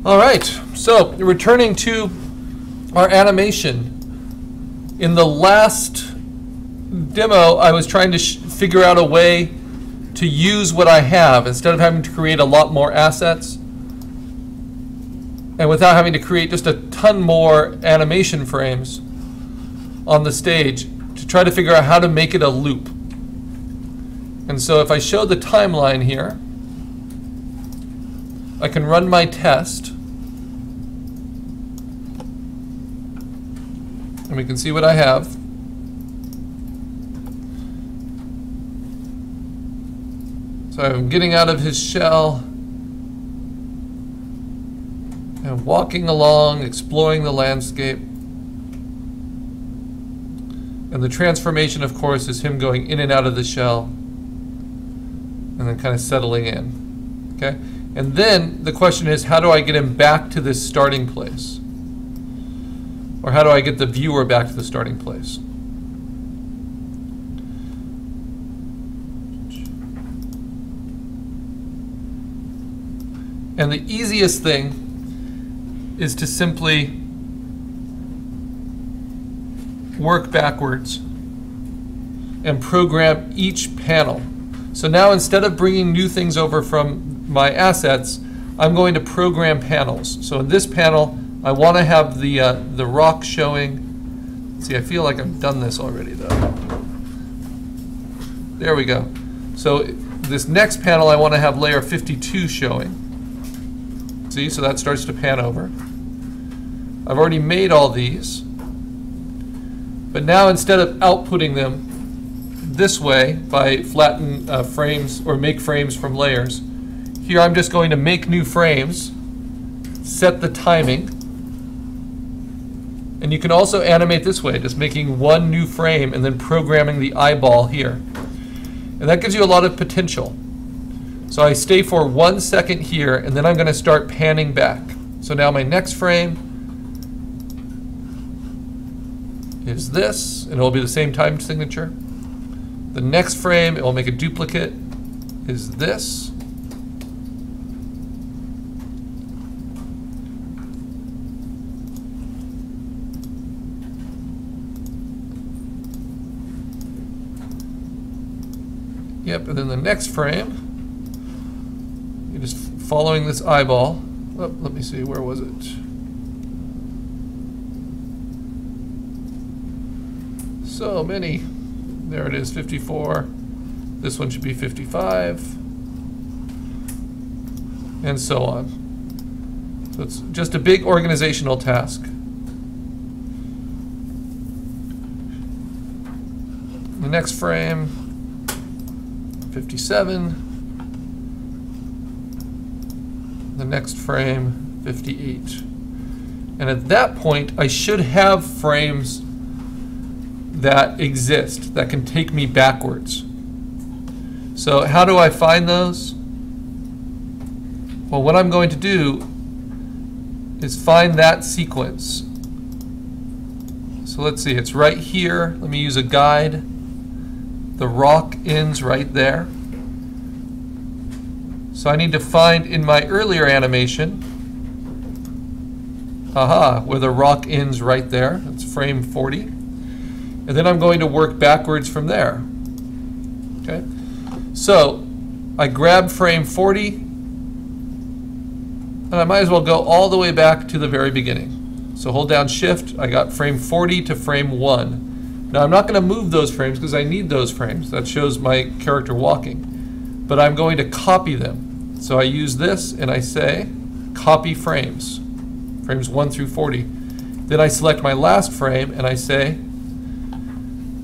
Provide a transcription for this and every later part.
All right, so returning to our animation. In the last demo, I was trying to figure out a way to use what I have instead of having to create a lot more assets and without having to create just a ton more animation frames on the stage to try to figure out how to make it a loop. And so if I show the timeline here, I can run my test and we can see what I have. So I'm getting out of his shell and walking along, exploring the landscape. And the transformation, of course, is him going in and out of the shell and then kind of settling in. Okay? And then the question is, how do I get him back to this starting place? Or how do I get the viewer back to the starting place? And the easiest thing is to simply work backwards and program each panel. So now instead of bringing new things over from my assets, I'm going to program panels. So in this panel, I want to have the rock showing. See, I feel like I've done this already though. There we go. So this next panel, I want to have layer 52 showing. See, so that starts to pan over. I've already made all these. But now instead of outputting them this way by flatten frames or make frames from layers, here I'm just going to make new frames, set the timing, and you can also animate this way, just making one new frame and then programming the eyeball here. And that gives you a lot of potential. So I stay for 1 second here, and then I'm going to start panning back. So now my next frame is this, and it will be the same time signature. The next frame, it will make a duplicate, is this. Yep, and then the next frame, you're just following this eyeball. Oh, let me see, where was it? So many. There it is, 54. This one should be 55. And so on. So it's just a big organizational task. The next frame, 57. The next frame, 58. And at that point, I should have frames that exist, that can take me backwards. So how do I find those? Well, what I'm going to do is find that sequence. So let's see, it's right here. Let me use a guide. The rock ends right there. So I need to find in my earlier animation, where the rock ends right there. It's frame 40. And then I'm going to work backwards from there. Okay? So I grab frame 40, and I might as well go all the way back to the very beginning. So hold down Shift, I got frame 40 to frame 1. Now I'm not going to move those frames because I need those frames. That shows my character walking. But I'm going to copy them. So I use this and I say copy frames, frames 1 through 40. Then I select my last frame and I say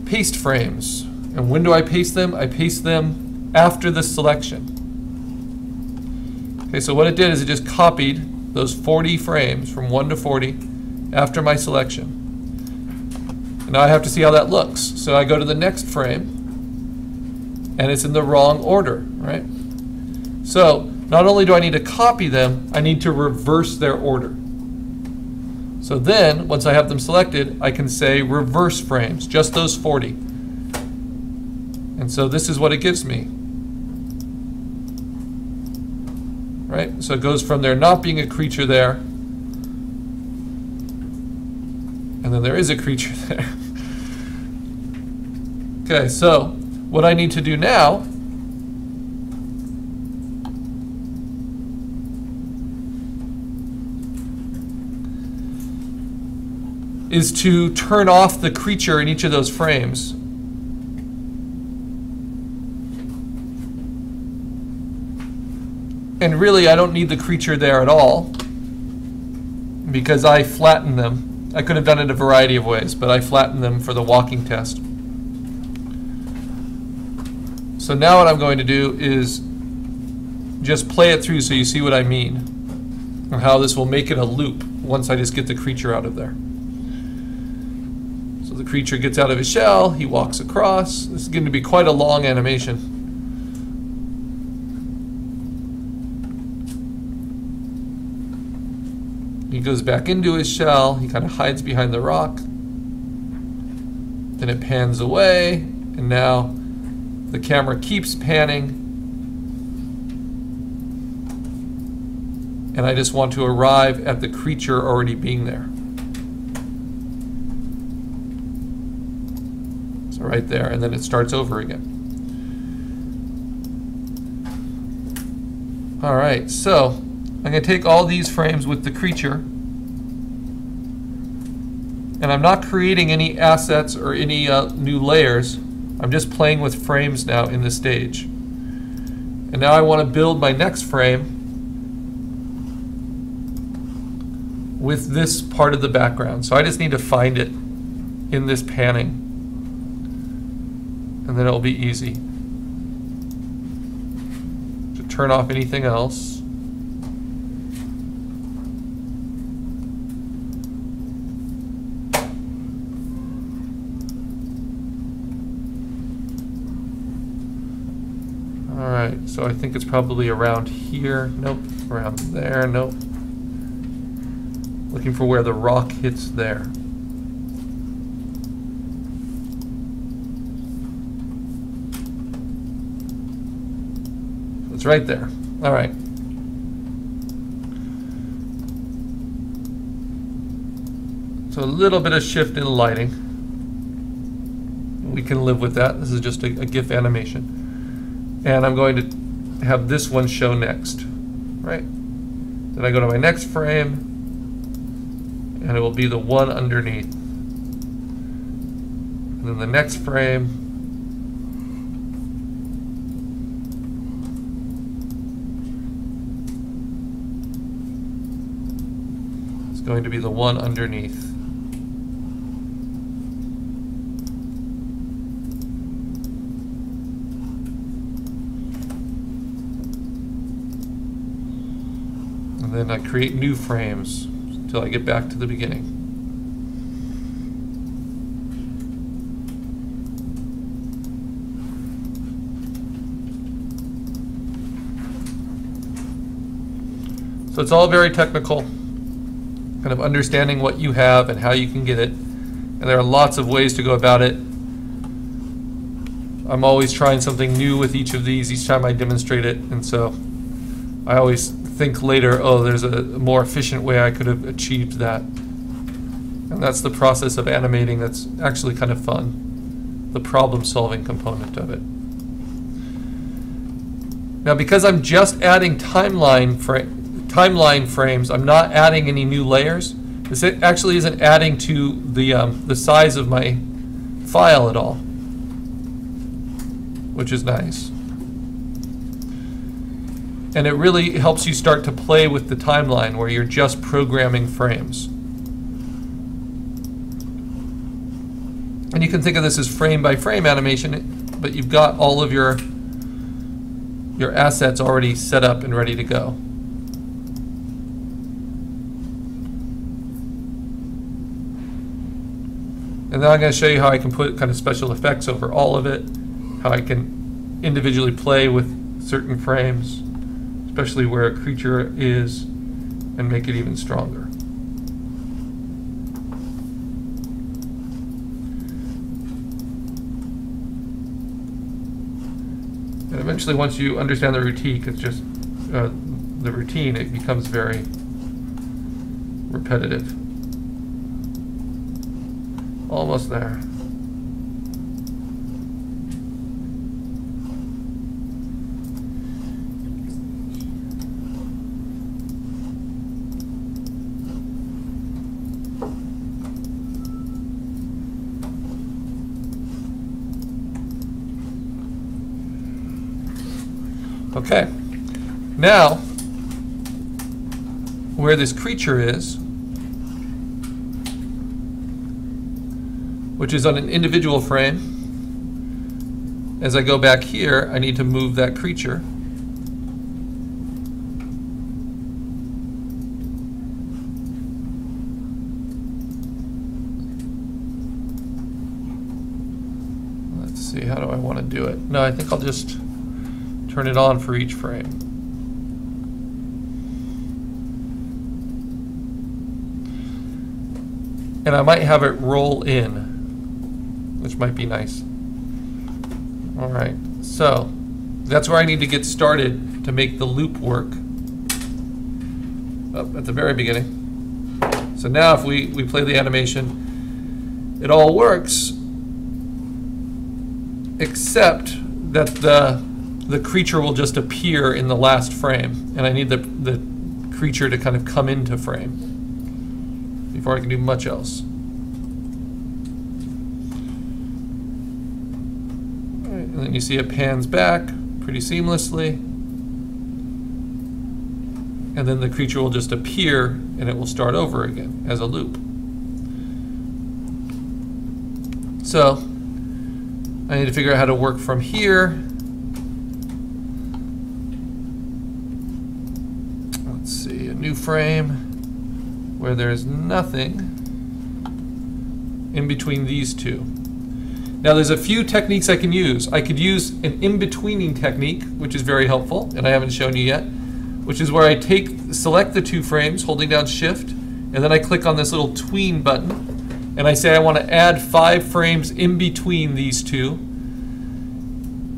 paste frames. And when do I paste them? I paste them after the selection. Okay, so what it did is it just copied those 40 frames from 1 to 40 after my selection. And now I have to see how that looks. So I go to the next frame and it's in the wrong order, right? So not only do I need to copy them, I need to reverse their order. So then, once I have them selected, I can say reverse frames, just those 40. And so this is what it gives me. right? So it goes from there not being a creature there, and then there is a creature there. Okay, so what I need to do now is to turn off the creature in each of those frames. And really, I don't need the creature there at all because I flattened them. I could have done it a variety of ways, but I flattened them for the walking test. So now what I'm going to do is just play it through so you see what I mean, and how this will make it a loop once I just get the creature out of there. So the creature gets out of his shell, he walks across. This is going to be quite a long animation. He goes back into his shell, he kind of hides behind the rock. Then it pans away, and now the camera keeps panning. And I just want to arrive at the creature already being there. So right there, and then it starts over again. All right, so I'm going to take all these frames with the creature, and I'm not creating any assets or any new layers. I'm just playing with frames now in the stage. And now I want to build my next frame with this part of the background. So I just need to find it in this panning, and then it'll be easy to turn off anything else. Alright, so I think it's probably around here. Nope. Around there. Nope. Looking for where the rock hits there. It's right there. Alright. So a little bit of shift in lighting. We can live with that. This is just a GIF animation. And I'm going to have this one show next, right? Then I go to my next frame, and it will be the one underneath. And then the next frame, is going to be the one underneath. And then I create new frames until I get back to the beginning. So it's all very technical, kind of understanding what you have and how you can get it. And there are lots of ways to go about it. I'm always trying something new with each of these each time I demonstrate it, and so I always think later, oh, there's a more efficient way I could have achieved that. And that's the process of animating that's actually kind of fun, the problem-solving component of it. Now, because I'm just adding timeline frames, I'm not adding any new layers. This actually isn't adding to the size of my file at all, which is nice. And it really helps you start to play with the timeline where you're just programming frames. And you can think of this as frame by frame animation, but you've got all of your assets already set up and ready to go. And then I'm going to show you how I can put kind of special effects over all of it, how I can individually play with certain frames, especially where a creature is, and make it even stronger. And eventually, once you understand the routine, it's just the routine, it becomes very repetitive. Almost there. Okay, now where this creature is, which is on an individual frame, as I go back here, I need to move that creature. Let's see, how do I want to do it? No, I think I'll just turn it on for each frame. And I might have it roll in, which might be nice. All right, so that's where I need to get started to make the loop work. Up at the very beginning. So now if we play the animation, it all works, except that the creature will just appear in the last frame, and I need the creature to kind of come into frame before I can do much else. All right, and then you see it pans back pretty seamlessly, and then the creature will just appear and it will start over again as a loop. So I need to figure out how to work from here. New frame where there's nothing in between these two. Now there's a few techniques I can use. I could use an in-betweening technique, which is very helpful, and I haven't shown you yet, which is where I select the two frames, holding down Shift, and then I click on this little tween button, and I say I want to add 5 frames in between these two,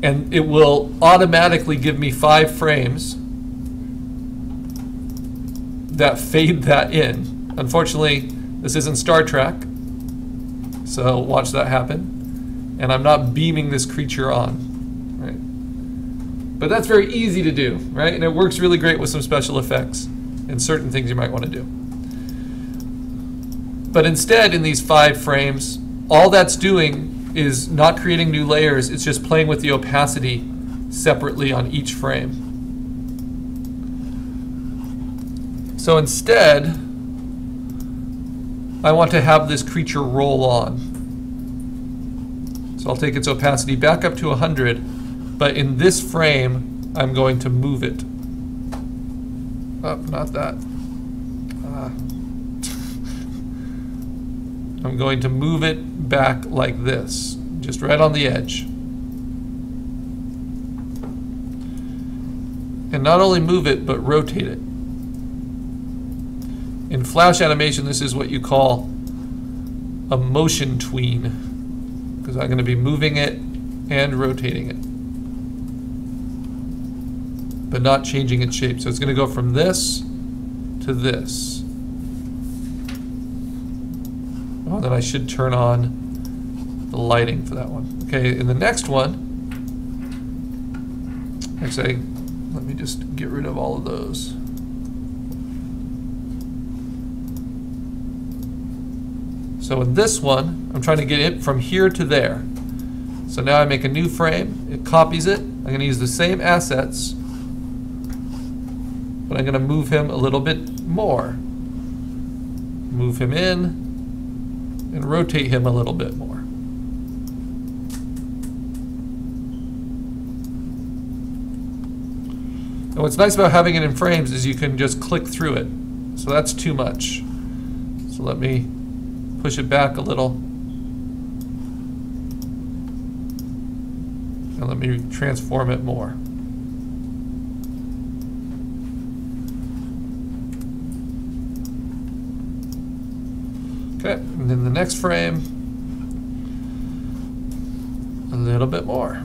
and it will automatically give me 5 frames that fade that in. Unfortunately, this isn't Star Trek, so watch that happen. And I'm not beaming this creature on, right? But that's very easy to do, right? And it works really great with some special effects and certain things you might want to do. But instead, in these 5 frames, all that's doing is not creating new layers, it's just playing with the opacity separately on each frame. So instead, I want to have this creature roll on. So I'll take its opacity back up to 100, but in this frame, I'm going to move it. Oh, not that. I'm going to move it back like this, just right on the edge. And not only move it, but rotate it. In Flash animation, this is what you call a motion tween, because I'm going to be moving it and rotating it, but not changing its shape. So it's going to go from this to this. Oh, then I should turn on the lighting for that one. Okay, in the next one, actually, let me just get rid of all of those. So in this one, I'm trying to get it from here to there. So now I make a new frame, it copies it. I'm going to use the same assets, but I'm going to move him a little bit more. Move him in and rotate him a little bit more. And what's nice about having it in frames is you can just click through it. So that's too much. So let me push it back a little. And let me transform it more. Okay, and then the next frame, a little bit more.